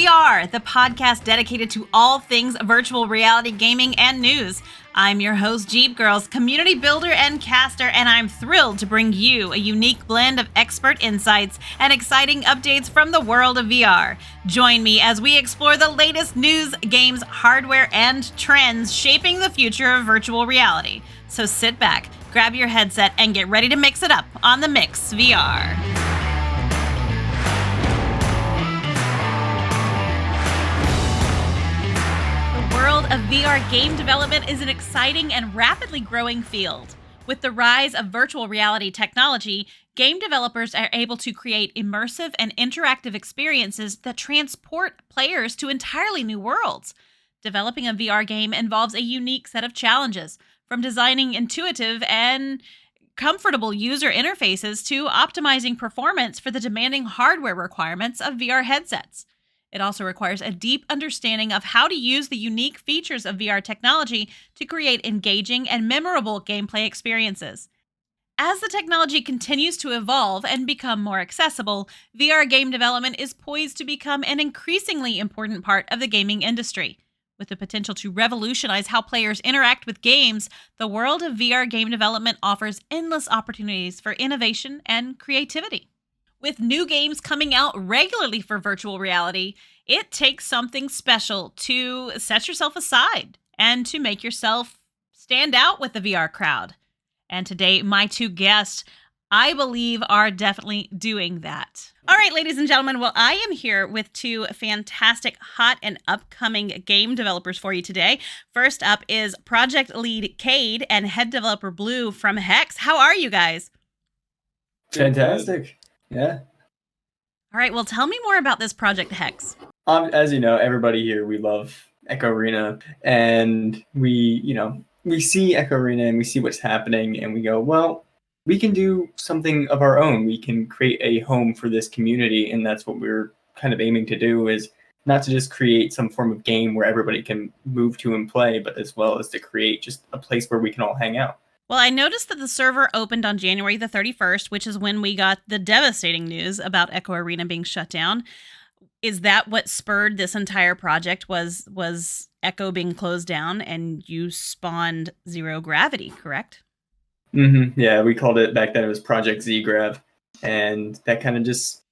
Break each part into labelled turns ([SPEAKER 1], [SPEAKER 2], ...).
[SPEAKER 1] VR, the podcast dedicated to all things virtual reality gaming and news. I'm your host, Jeep Girls, community builder and caster, and I'm thrilled to bring you a unique blend of expert insights and exciting updates from the world of VR. Join me as we explore the latest news, games, hardware, and trends shaping the future of virtual reality. So sit back, grab your headset, and get ready to mix it up on the Mix VR. The world of VR game development is an exciting and rapidly growing field. With the rise of virtual reality technology, game developers are able to create immersive and interactive experiences that transport players to entirely new worlds. Developing a VR game involves a unique set of challenges, from designing intuitive and comfortable user interfaces to optimizing performance for the demanding hardware requirements of VR headsets. It also requires a deep understanding of how to use the unique features of VR technology to create engaging and memorable gameplay experiences. As the technology continues to evolve and become more accessible, VR game development is poised to become an increasingly important part of the gaming industry. With the potential to revolutionize how players interact with games, the world of VR game development offers endless opportunities for innovation and creativity. With new games coming out regularly for virtual reality, it takes something special to set yourself aside and to make yourself stand out with the VR crowd. And today, my two guests, I believe, are definitely doing that. All right, ladies and gentlemen, well, I am here with two fantastic, hot, and upcoming game developers for you today. First up is project lead Cade and head developer Blue from Hex. How are you guys?
[SPEAKER 2] Fantastic. Yeah.
[SPEAKER 1] All right, well, tell me more about this project Hex.
[SPEAKER 2] As you know, everybody here, we love Echo Arena, and we see Echo Arena and we see what's happening, and we go, well, we can do something of our own. We can create a home for this community, and that's what we're kind of aiming to do, is not to just create some form of game where everybody can move to and play, but as well as to create just a place where we can all hang out.
[SPEAKER 1] Well, I noticed that the server opened on January the 31st, which is when we got the devastating news about Echo Arena being shut down. Is that what spurred this entire project, was Echo being closed down, and you spawned Zero Gravity, correct?
[SPEAKER 2] Mm-hmm. Yeah, we called it back then, it was Project Z-Grav, and that kind of just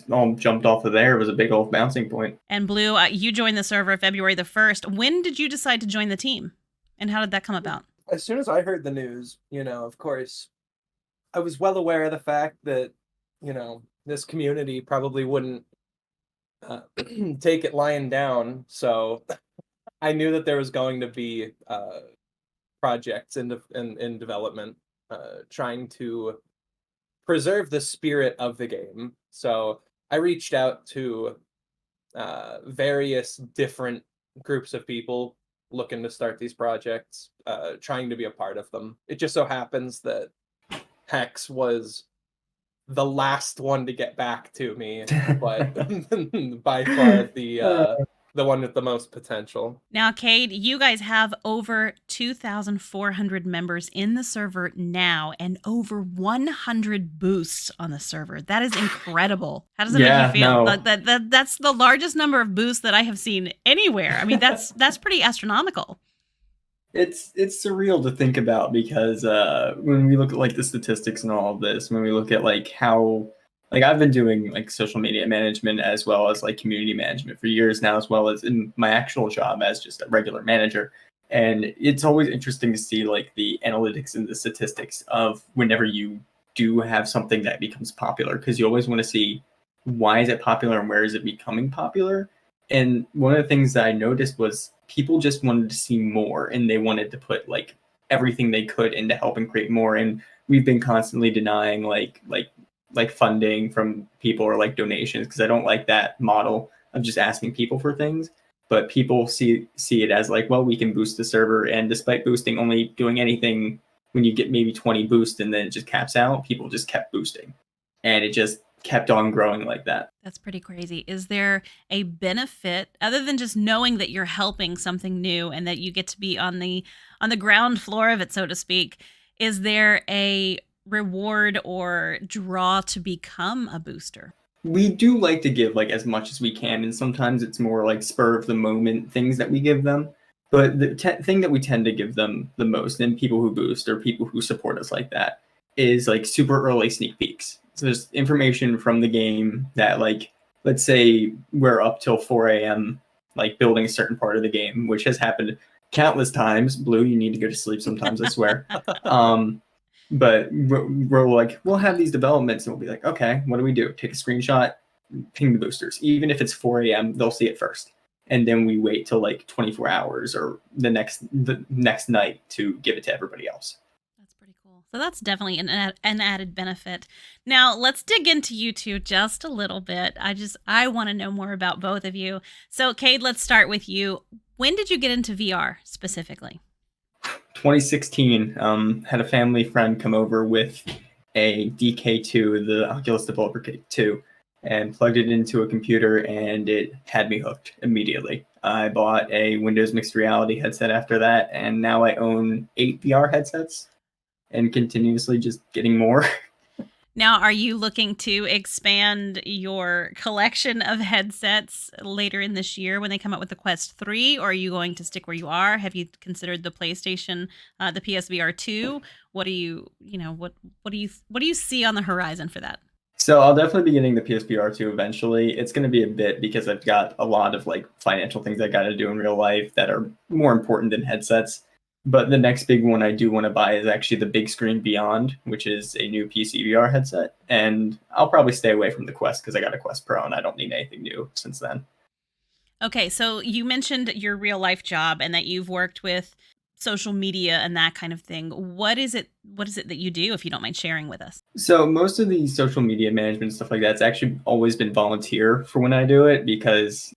[SPEAKER 2] all jumped off of there. It was a big old bouncing point.
[SPEAKER 1] And Blue, you joined the server February the 1st. When did you decide to join the team, and how did that come about?
[SPEAKER 3] As soon as I heard the news, of course, I was well aware of the fact that, this community probably wouldn't take it lying down. So I knew that there was going to be projects in development trying to preserve the spirit of the game. So I reached out to various different groups of people looking to start these projects, trying to be a part of them. It just so happens that Hex was the last one to get back to me, but by far the one with the most potential.
[SPEAKER 1] Now, Cade, you guys have over 2,400 members in the server now and over 100 boosts on the server. That is incredible. How does it make you feel?
[SPEAKER 2] No.
[SPEAKER 1] That's the largest number of boosts that I have seen anywhere. I mean, that's pretty astronomical.
[SPEAKER 2] It's surreal to think about, because when we look at the statistics and all of this, when we look at how I've been doing social media management as well as community management for years now, as well as in my actual job as just a regular manager. And it's always interesting to see the analytics and the statistics of whenever you do have something that becomes popular, because you always want to see why is it popular and where is it becoming popular. And one of the things that I noticed was people just wanted to see more, and they wanted to put everything they could into helping create more. And we've been constantly denying funding from people or donations, because I don't like that model of just asking people for things. But people see it as well, we can boost the server, and despite boosting only doing anything when you get maybe 20 boosts and then it just caps out, people just kept boosting, and it just kept on growing like that.
[SPEAKER 1] That's pretty crazy. Is there a benefit other than just knowing that you're helping something new and that you get to be on the ground floor of it, so to speak? Is there a reward or draw to become a booster?
[SPEAKER 2] we do like to give like as much as we can, and sometimes it's more like spur of the moment things that we give them. But the thing that we tend to give them the most, and people who boost or people who support us like that, is like super early sneak peeks. So there's information from the game that, like, let's say we're up till 4 a.m. like building a certain part of the game, which has happened countless times. Blue, you need to go to sleep sometimes, I swear. But we're like, we'll have these developments, and we'll be like, okay, what do we do? Take a screenshot, ping the boosters. Even if it's 4 a.m., they'll see it first, and then we wait till like 24 hours or the next night to give it to everybody else.
[SPEAKER 1] That's pretty cool. So that's definitely an added benefit. Now let's dig into you two just a little bit. I want to know more about both of you. So Cade, let's start with you. When did you get into VR specifically?
[SPEAKER 2] 2016, had a family friend come over with a DK2, the Oculus Developer Kit 2, and plugged it into a computer, and it had me hooked immediately. I bought a Windows mixed reality headset after that, and now I own 8 VR headsets and continuously just getting more.
[SPEAKER 1] Now, are you looking to expand your collection of headsets later in this year when they come out with the Quest 3, or are you going to stick where you are? Have you considered the PlayStation, the PSVR 2? What do you what do you see on the horizon for that?
[SPEAKER 2] So I'll definitely be getting the PSVR 2 eventually. It's going to be a bit because I've got a lot of like financial things I got to do in real life that are more important than headsets. But the next big one I do want to buy is actually the Big Screen Beyond, which is a new PC VR headset. And I'll probably stay away from the Quest because I got a Quest Pro and I don't need anything new since then.
[SPEAKER 1] Okay, so you mentioned your real life job and that you've worked with social media and that kind of thing. What is it that you do, if you don't mind sharing with us?
[SPEAKER 2] So most of the social media management and stuff like that's actually always been volunteer for when I do it, because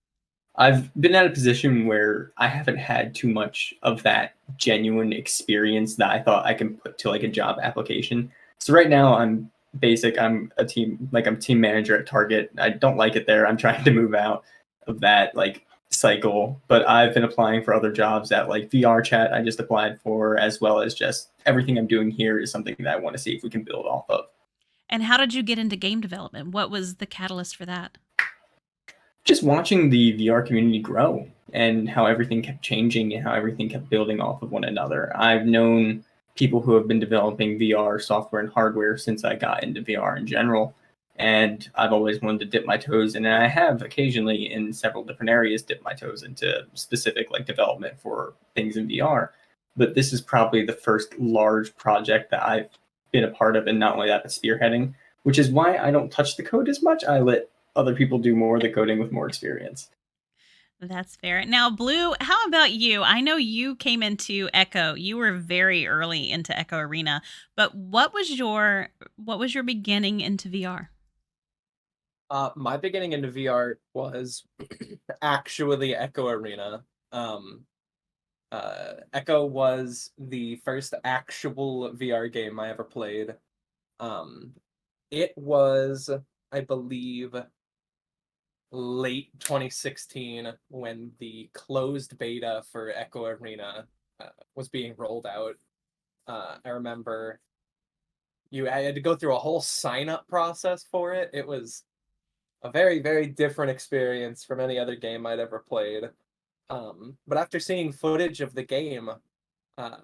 [SPEAKER 2] I've been at a position where I haven't had too much of that genuine experience that I thought I can put to like a job application. So right now I'm basic. I'm a team manager at Target. I don't like it there. I'm trying to move out of that like cycle, but I've been applying for other jobs at like VR chat I just applied for, as well as just everything I'm doing here is something that I want to see if we can build off of.
[SPEAKER 1] And how did you get into game development? What was the catalyst for that?
[SPEAKER 2] Just watching the VR community grow and how everything kept changing and how everything kept building off of one another. I've known people who have been developing VR software and hardware since I got into VR in general. And I've always wanted to dip my toes in, and I have occasionally in several different areas dipped my toes into specific like development for things in VR. But this is probably the first large project that I've been a part of, and not only that, but spearheading, which is why I don't touch the code as much. I let other people do more of the coding with more experience.
[SPEAKER 1] That's fair. Now, Blue, how about you? I know you came into Echo. You were very early into Echo Arena, but what was your beginning into VR?
[SPEAKER 3] My beginning into VR was actually Echo Arena. Um, Echo was the first actual VR game I ever played. Um, it was, I believe, late 2016 when the closed beta for Echo Arena was being rolled out. I remember I had to go through a whole sign up process for it. It was a very, very different experience from any other game I'd ever played. But after seeing footage of the game, uh,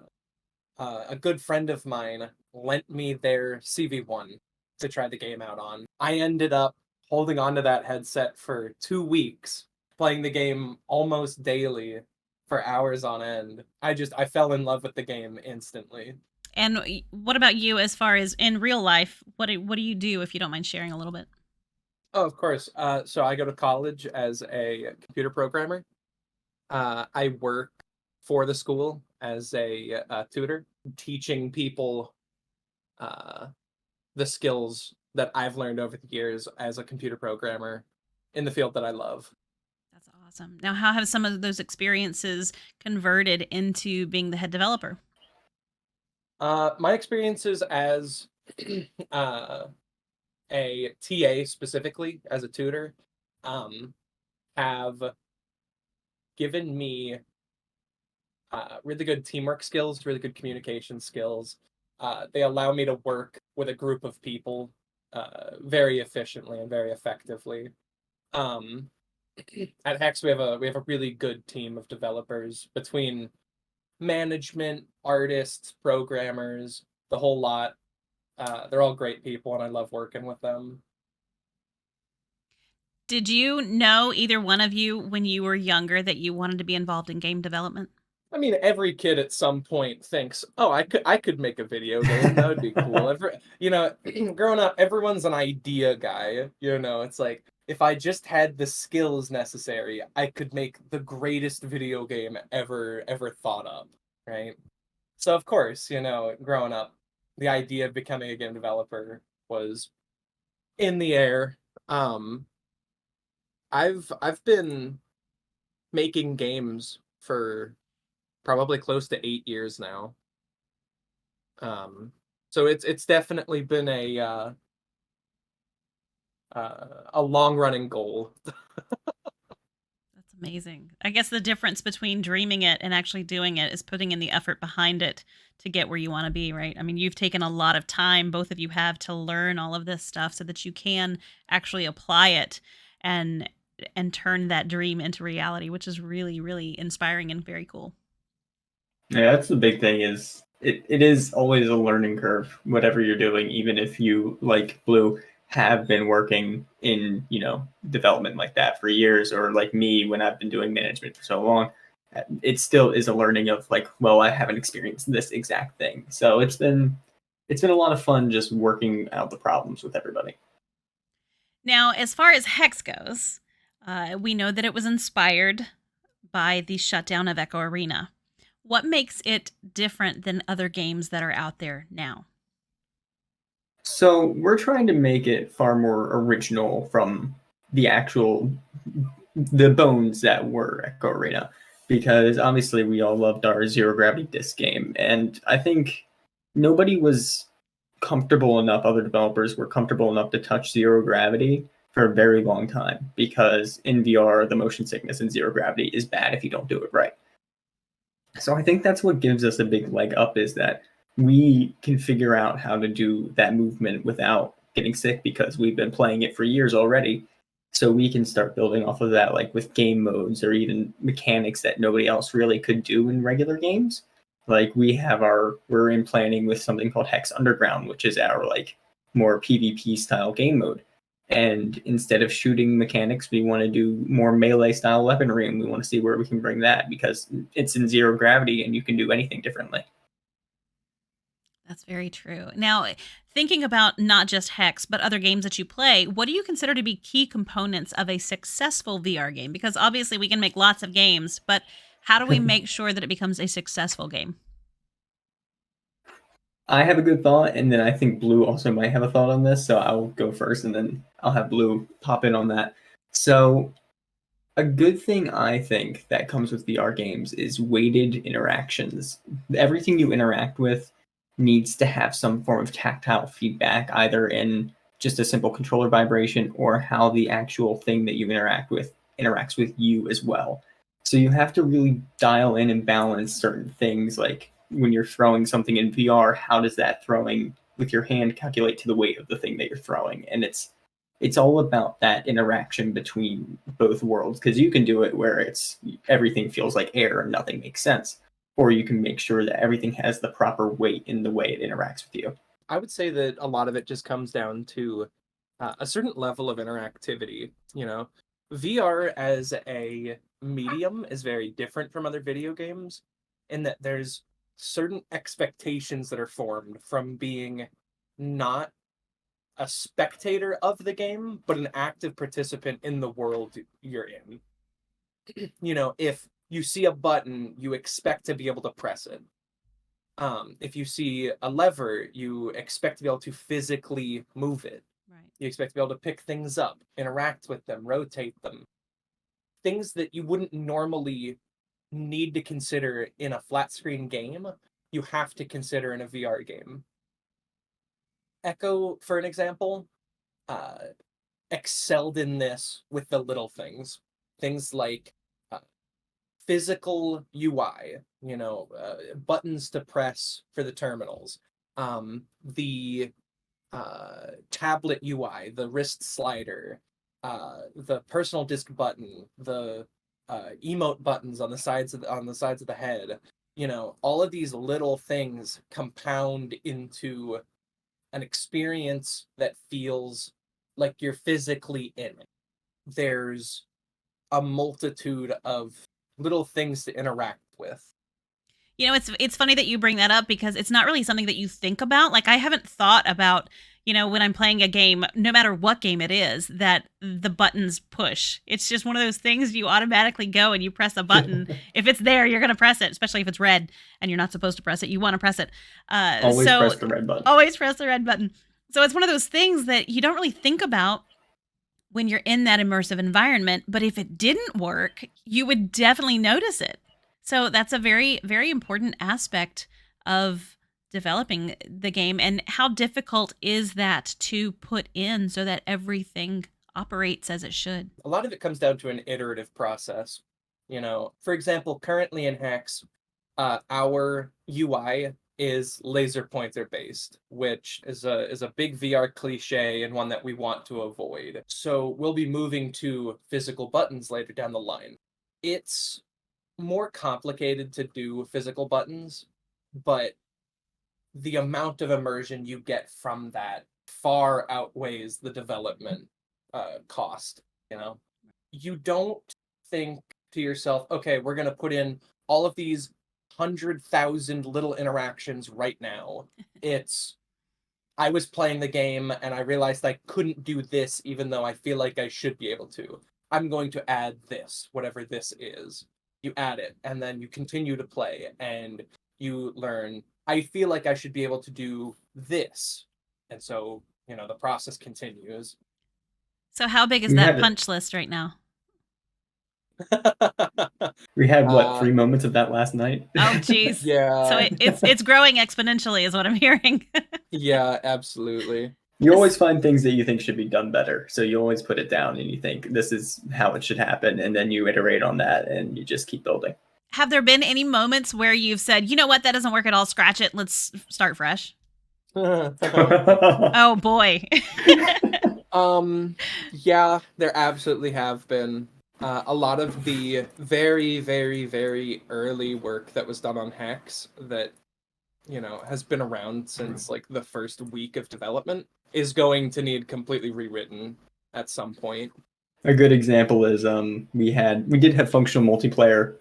[SPEAKER 3] a good friend of mine lent me their CV1 to try the game out on. I ended up holding onto that headset for 2 weeks, playing the game almost daily for hours on end. I fell in love with the game instantly.
[SPEAKER 1] And what about you as far as in real life? What do you do, if you don't mind sharing a little bit?
[SPEAKER 3] Oh, of course. So I go to college as a computer programmer. I work for the school as a tutor, teaching people uh, the skills that I've learned over the years as a computer programmer in the field that I love.
[SPEAKER 1] That's awesome. Now, how have some of those experiences converted into being the head developer?
[SPEAKER 3] My experiences as uh, a TA, specifically as a tutor, um, have given me really good teamwork skills, really good communication skills. They allow me to work with a group of people very efficiently and very effectively. At Hex, we have a really good team of developers between management, artists, programmers, the whole lot. They're all great people, and I love working with them.
[SPEAKER 1] Did you know, either one of you, when you were younger, that you wanted to be involved in game development?
[SPEAKER 3] I mean, every kid at some point thinks, "Oh, I could make a video game. That would be cool." Growing up, everyone's an idea guy. It's like if I just had the skills necessary, I could make the greatest video game ever thought of, right? So of course, growing up, the idea of becoming a game developer was in the air. Um, I've been making games for probably close to 8 years now. So it's definitely been a long running goal.
[SPEAKER 1] That's amazing. I guess the difference between dreaming it and actually doing it is putting in the effort behind it to get where you want to be, right? I mean, you've taken a lot of time, both of you have, to learn all of this stuff so that you can actually apply it and turn that dream into reality, which is really, really inspiring and very cool.
[SPEAKER 2] Yeah, that's the big thing is it is always a learning curve, whatever you're doing, even if you, like Blue, have been working in, development like that for years, or like me when I've been doing management for so long. It still is a learning of like, well, I haven't experienced this exact thing. So it's been a lot of fun just working out the problems with everybody.
[SPEAKER 1] Now, as far as Hex goes, we know that it was inspired by the shutdown of Echo Arena. What makes it different than other games that are out there now?
[SPEAKER 2] So we're trying to make it far more original from the bones that were Echo Arena, because obviously we all loved our Zero Gravity disc game, and I think nobody was comfortable enough. Other developers were comfortable enough to touch Zero Gravity for a very long time, because in VR the motion sickness in Zero Gravity is bad if you don't do it right. So I think that's what gives us a big leg up, is that we can figure out how to do that movement without getting sick because we've been playing it for years already. So we can start building off of that, like with game modes or even mechanics that nobody else really could do in regular games. Like we're in planning with something called Hex Underground, which is our like more PvP style game mode. And instead of shooting mechanics, we want to do more melee style weaponry, and we want to see where we can bring that, because it's in zero gravity and you can do anything differently.
[SPEAKER 1] That's very true. Now, thinking about not just Hex, but other games that you play, what do you consider to be key components of a successful VR game? Because obviously we can make lots of games, but how do we make sure that it becomes a successful game?
[SPEAKER 2] I have a good thought, and then I think Blue also might have a thought on this, so I'll go first, and then I'll have Blue pop in on that. So a good thing I think that comes with VR games is weighted interactions. Everything you interact with needs to have some form of tactile feedback, either in just a simple controller vibration or how the actual thing that you interact with interacts with you as well. So you have to really dial in and balance certain things, like when you're throwing something in VR, how does that throwing with your hand calculate to the weight of the thing that you're throwing? And it's all about that interaction between both worlds, because you can do it where it's everything feels like air and nothing makes sense, or you can make sure that everything has the proper weight in the way it interacts with you.
[SPEAKER 3] I would say that a lot of it just comes down to a certain level of interactivity. VR as a medium is very different from other video games in that there's certain expectations that are formed from being not a spectator of the game, but an active participant in the world you're in. If you see a button, you expect to be able to press it. If you see a lever, you expect to be able to physically move it.
[SPEAKER 1] Right.
[SPEAKER 3] You expect to be able to pick things up, interact with them, rotate them. Things that you wouldn't normally need to consider in a flat screen game, you have to consider in a VR game. Echo, for an example, uh, excelled in this with the little things. Things like physical UI, buttons to press for the terminals, the tablet UI, the wrist slider, the personal disk button, the emote buttons on the sides of the head. All of these little things compound into an experience that feels like you're physically in it. There's a multitude of little things to interact with.
[SPEAKER 1] It's funny that you bring that up because it's not really something that you think about. Like I haven't thought about, when I'm playing a game, no matter what game it is, that the buttons push. It's just one of those things you automatically go and you press a button. If it's there, you're going to press it, especially if it's red and you're not supposed to press it. You want to press it.
[SPEAKER 2] Always press the red button.
[SPEAKER 1] Always press the red button. So it's one of those things that you don't really think about when you're in that immersive environment. But if it didn't work, you would definitely notice it. So that's a very, very important aspect of developing the game. And how difficult is that to put in so that everything operates as it should?
[SPEAKER 3] A lot of it comes down to an iterative process. For example, currently in Hex, our UI is laser pointer based, which is a big VR cliche and one that we want to avoid. So we'll be moving to physical buttons later down the line. It's more complicated to do physical buttons, but the amount of immersion you get from that far outweighs the development cost. You don't think to yourself, okay, we're going to put in all of these 100,000 little interactions right now. I was playing the game and I realized I couldn't do this even though I feel like I should be able to. I'm going to add this, whatever this is. You add it, and then you continue to play, and you learn, I feel like I should be able to do this. And so, the process continues.
[SPEAKER 1] So how big is that punch list right now?
[SPEAKER 2] We had, 3 moments of that last night?
[SPEAKER 1] Oh, geez.
[SPEAKER 3] Yeah.
[SPEAKER 1] So it's growing exponentially is what I'm hearing.
[SPEAKER 3] Yeah, absolutely.
[SPEAKER 2] You always find things that you think should be done better. So you always put it down and you think this is how it should happen. And then you iterate on that and you just keep building.
[SPEAKER 1] Have there been any moments where you've said, you know what, that doesn't work at all, scratch it, let's start fresh? Oh, boy.
[SPEAKER 3] Yeah, there absolutely have been. A lot of the very, very, very early work that was done on Hex that, has been around since like the first week of development is going to need completely rewritten at some point.
[SPEAKER 2] A good example is we did have functional multiplayer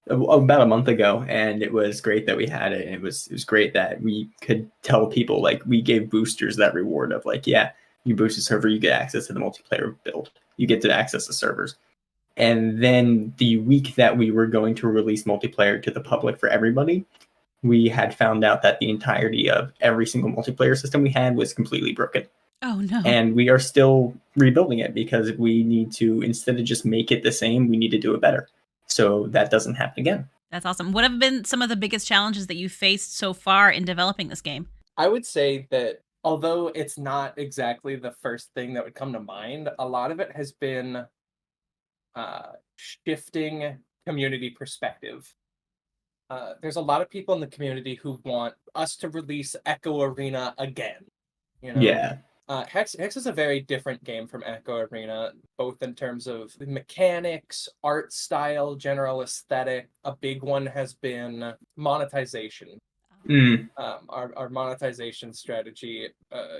[SPEAKER 2] about a month ago, and it was great that we had it. And it was great that we could tell people, like, we gave boosters that reward of like, yeah, you boost the server, you get access to the multiplayer build, you get to access the servers. And then the week that we were going to release multiplayer to the public for everybody, we had found out that the entirety of every single multiplayer system we had was completely broken.
[SPEAKER 1] Oh, no.
[SPEAKER 2] And we are still rebuilding it because we need to, instead of just make it the same, we need to do it better. So that doesn't happen again.
[SPEAKER 1] That's awesome. What have been some of the biggest challenges that you faced so far in developing this game?
[SPEAKER 3] I would say that although it's not exactly the first thing that would come to mind, a lot of it has been shifting community perspective. There's a lot of people in the community who want us to release Echo Arena again.
[SPEAKER 2] Yeah.
[SPEAKER 3] Hex is a very different game from Echo Arena, both in terms of mechanics, art style, general aesthetic. A big one has been monetization. Our monetization strategy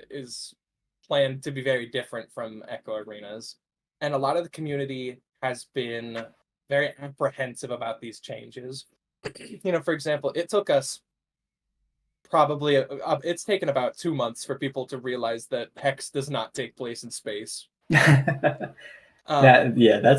[SPEAKER 3] is planned to be very different from Echo Arena's. And a lot of the community has been very apprehensive about these changes. For example, it took us probably it's taken about 2 months for people to realize that Hex does not take place in space.
[SPEAKER 2] That's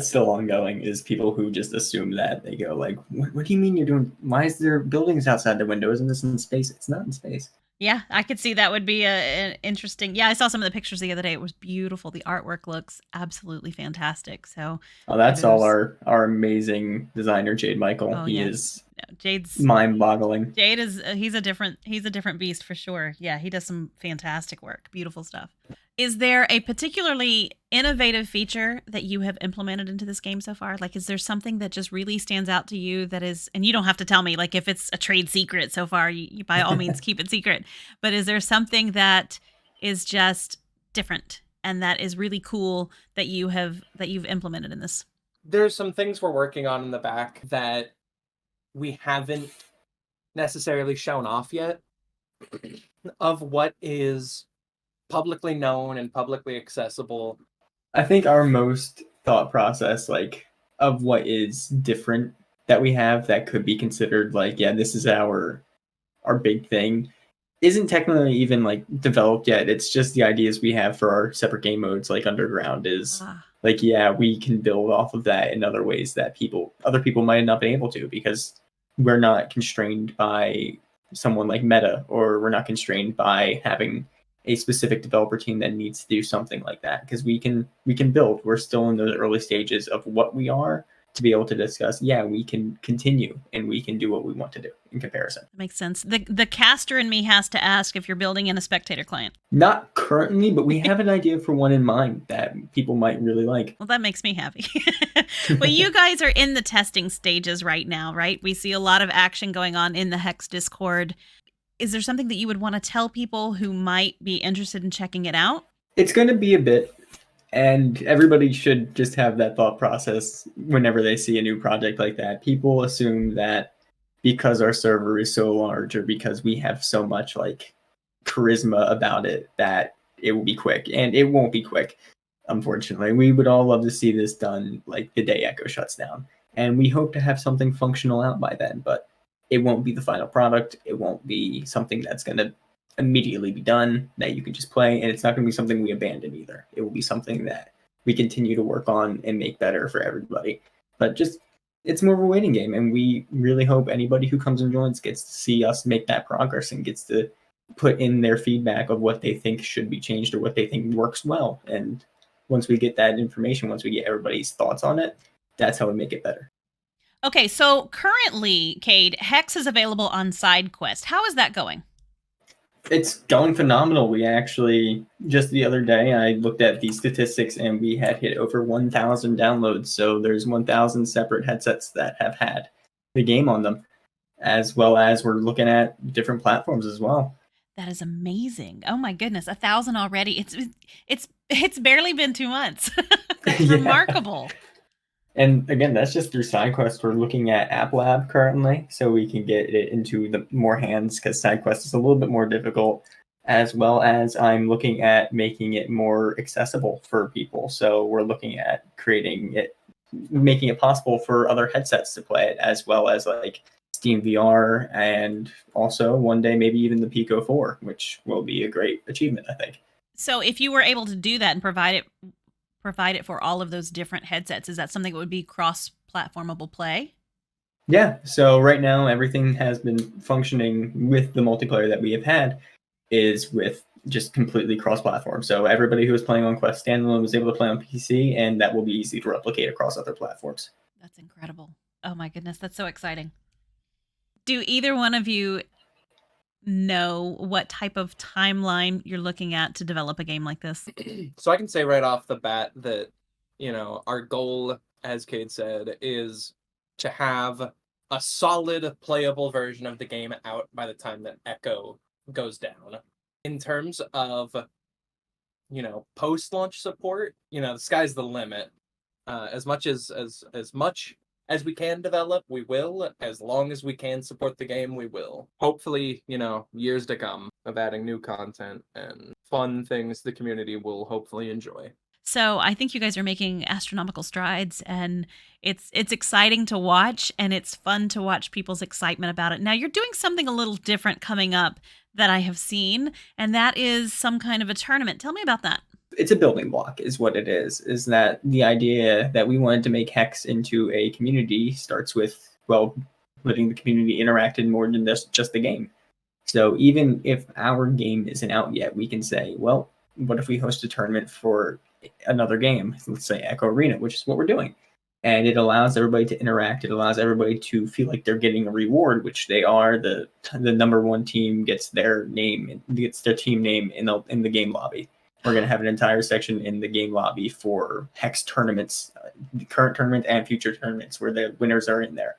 [SPEAKER 2] still ongoing, is people who just assume that. They go like, what do you mean you're doing, why is there buildings outside the window? Isn't this in space? It's not in space.
[SPEAKER 1] Yeah, I could see that would be an interesting. Yeah, I saw some of the pictures the other day. It was beautiful. The artwork looks absolutely fantastic. So,
[SPEAKER 2] that's all our amazing designer Jade Michael. He is
[SPEAKER 1] Jade's
[SPEAKER 2] mind-boggling.
[SPEAKER 1] Jade is he's a different beast for sure. Yeah, he does some fantastic work. Beautiful stuff. Is there a particularly innovative feature that you have implemented into this game so far? Like, is there something that just really stands out to you that is, and you don't have to tell me, like if it's a trade secret so far, you by all means keep it secret, but is there something that is just different, and that is really cool that you've implemented in this.
[SPEAKER 3] There's some things we're working on in the back that we haven't necessarily shown off yet of what is publicly known and publicly accessible.
[SPEAKER 2] I think our most thought process, like, of what is different that we have that could be considered like, yeah, this is our big thing, isn't technically even like developed yet. It's just the ideas we have for our separate game modes, like Underground is like, yeah, we can build off of that in other ways that other people might not be able to, because we're not constrained by someone like Meta, or we're not constrained by having a specific developer team that needs to do something like that, because we can build. We're still in those early stages of what we are, to be able to discuss, yeah, we can continue and we can do what we want to do in comparison.
[SPEAKER 1] That makes sense. The caster in me has to ask if you're building in a spectator client.
[SPEAKER 2] Not currently, but we have an idea for one in mind that people might really like.
[SPEAKER 1] Well, that makes me happy. Well, you guys are in the testing stages right now, right? We see a lot of action going on in the Hex Discord. Is there something that you would want to tell people who might be interested in checking it out?
[SPEAKER 2] It's going to be a bit. And everybody should just have that thought process whenever they see a new project like that. People assume that because our server is so large, or because we have so much like charisma about it, that it will be quick. And it won't be quick, unfortunately. We would all love to see this done like the day Echo shuts down. And we hope to have something functional out by then, but it won't be the final product. It won't be something that's going to immediately be done that you can just play, and it's not going to be something we abandon either. It will be something that we continue to work on and make better for everybody. But just, it's more of a waiting game, and we really hope anybody who comes and joins gets to see us make that progress and gets to put in their feedback of what they think should be changed or what they think works well. And once we get that information, once we get everybody's thoughts on it, that's how we make it better.
[SPEAKER 1] Okay, so currently, Cade, Hex is available on SideQuest. How is that going?
[SPEAKER 2] It's going phenomenal. We actually, just the other day, I looked at the statistics and we had hit over 1,000 downloads. So there's 1,000 separate headsets that have had the game on them, as well as we're looking at different platforms as well.
[SPEAKER 1] That is amazing. Oh my goodness, 1,000 already. It's barely been 2 months. That's
[SPEAKER 2] Yeah.
[SPEAKER 1] remarkable.
[SPEAKER 2] And again, that's just through SideQuest. We're looking at App Lab currently, so we can get it into the more hands, because SideQuest is a little bit more difficult, as well as I'm looking at making it more accessible for people. So we're looking at making it possible for other headsets to play it, as well as like Steam VR, and also one day maybe even the Pico 4, which will be a great achievement, I think.
[SPEAKER 1] So if you were able to do that and provide it for all of those different headsets, is that something that would be cross-platformable play?
[SPEAKER 2] Yeah, so right now everything has been functioning with the multiplayer that we have had is with just completely cross-platform. So everybody who was playing on Quest standalone was able to play on PC, and that will be easy to replicate across other platforms.
[SPEAKER 1] That's incredible. Oh my goodness, that's so exciting. Do either one of you know what type of timeline you're looking at to develop a game like this?
[SPEAKER 3] So I can say right off the bat that, our goal, as Cade said, is to have a solid playable version of the game out by the time that Echo goes down. In terms of, post-launch support, the sky's the limit. As much as we can develop, we will. As long as we can support the game, we will. Hopefully, years to come of adding new content and fun things the community will hopefully enjoy.
[SPEAKER 1] So I think you guys are making astronomical strides, and it's exciting to watch, and it's fun to watch people's excitement about it. Now you're doing something a little different coming up that I have seen, and that is some kind of a tournament. Tell me about that.
[SPEAKER 2] It's a building block is what it is that the idea that we wanted to make Hex into a community starts with, well, letting the community interact in more than just the game. So even if our game isn't out yet, we can say, well, what if we host a tournament for another game? Let's say Echo Arena, which is what we're doing. And it allows everybody to interact. It allows everybody to feel like they're getting a reward, which they are. The number one team gets their team name in the game lobby. We're going to have an entire section in the game lobby for Hex tournaments, the current tournament and future tournaments, where the winners are in there.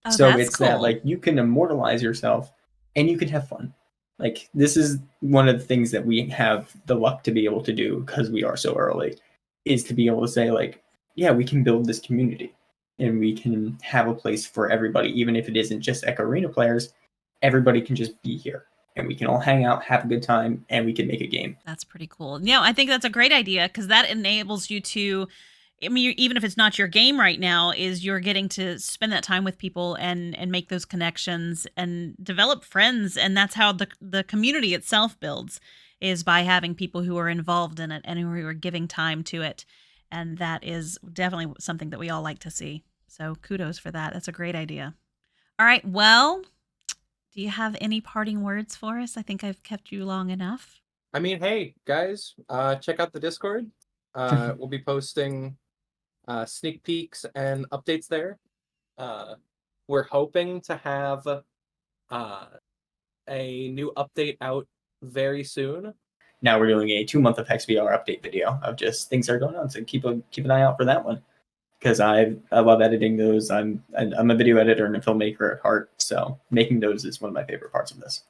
[SPEAKER 1] Oh,
[SPEAKER 2] so
[SPEAKER 1] that's
[SPEAKER 2] it's
[SPEAKER 1] cool.
[SPEAKER 2] that like you can immortalize yourself and you can have fun. Like, this is one of the things that we have the luck to be able to do because we are so early, is to be able to say, like, yeah, we can build this community and we can have a place for everybody, even if it isn't just Echo Arena players. Everybody can just be here and we can all hang out, have a good time, and we can make a game.
[SPEAKER 1] That's pretty cool. I think that's a great idea because that enables you to, I mean, even if it's not your game right now, is you're getting to spend that time with people and make those connections and develop friends, and that's how the community itself builds, is by having people who are involved in it and who are giving time to it, and that is definitely something that we all like to see. So kudos for that. That's a great idea. All right, well, do you have any parting words for us? I think I've kept you long enough.
[SPEAKER 3] I mean, hey guys, check out the Discord. We'll be posting sneak peeks and updates there. We're hoping to have a new update out very soon.
[SPEAKER 2] Now we're doing a 2-month of Hex VR update video of just things that are going on. So keep an eye out for that one, because I love editing those. I'm a video editor and a filmmaker at heart, so making those is one of my favorite parts of this.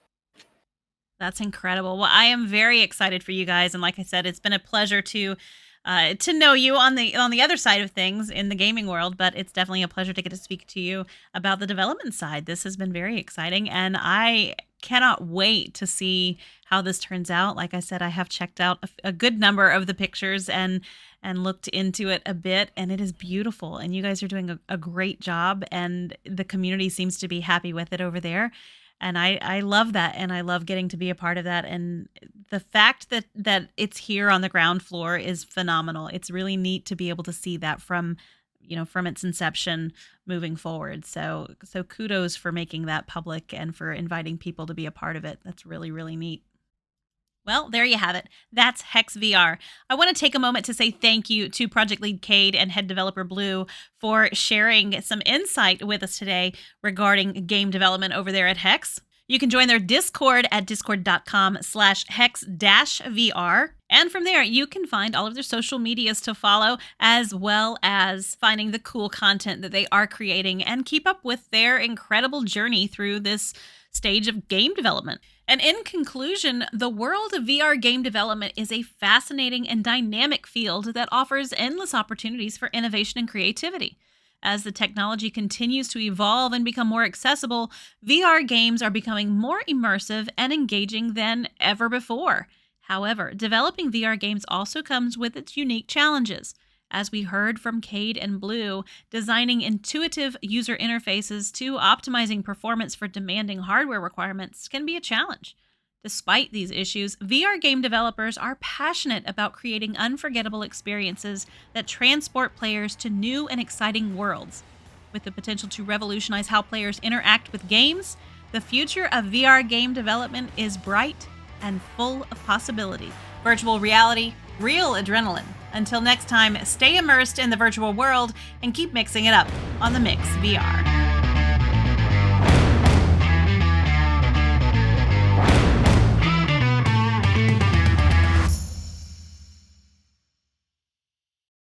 [SPEAKER 1] That's incredible. Well, I am very excited for you guys, and like I said, it's been a pleasure to know you on the other side of things in the gaming world, but it's definitely a pleasure to get to speak to you about the development side. This has been very exciting, and I cannot wait to see how this turns out. Like I said, I have checked out a good number of the pictures and looked into it a bit, and it is beautiful, and you guys are doing a great job, and the community seems to be happy with it over there. And I love that, and I love getting to be a part of that. And the fact that it's here on the ground floor is phenomenal. It's really neat to be able to see that from its inception moving forward. So kudos for making that public and for inviting people to be a part of it. That's really, really neat. Well, there you have it. That's Hex VR. I want to take a moment to say thank you to Project Lead Cade and head developer Blue for sharing some insight with us today regarding game development over there at Hex. You can join their Discord at discord.com/hex-VR. And from there, you can find all of their social medias to follow, as well as finding the cool content that they are creating and keep up with their incredible journey through this stage of game development. And in conclusion, the world of VR game development is a fascinating and dynamic field that offers endless opportunities for innovation and creativity. As the technology continues to evolve and become more accessible, VR games are becoming more immersive and engaging than ever before. However, developing VR games also comes with its unique challenges. As we heard from Cade and Blue, designing intuitive user interfaces to optimizing performance for demanding hardware requirements can be a challenge. Despite these issues, VR game developers are passionate about creating unforgettable experiences that transport players to new and exciting worlds. With the potential to revolutionize how players interact with games, the future of VR game development is bright and full of possibility. Virtual reality, real adrenaline. Until next time, stay immersed in the virtual world and keep mixing it up on the Mix VR.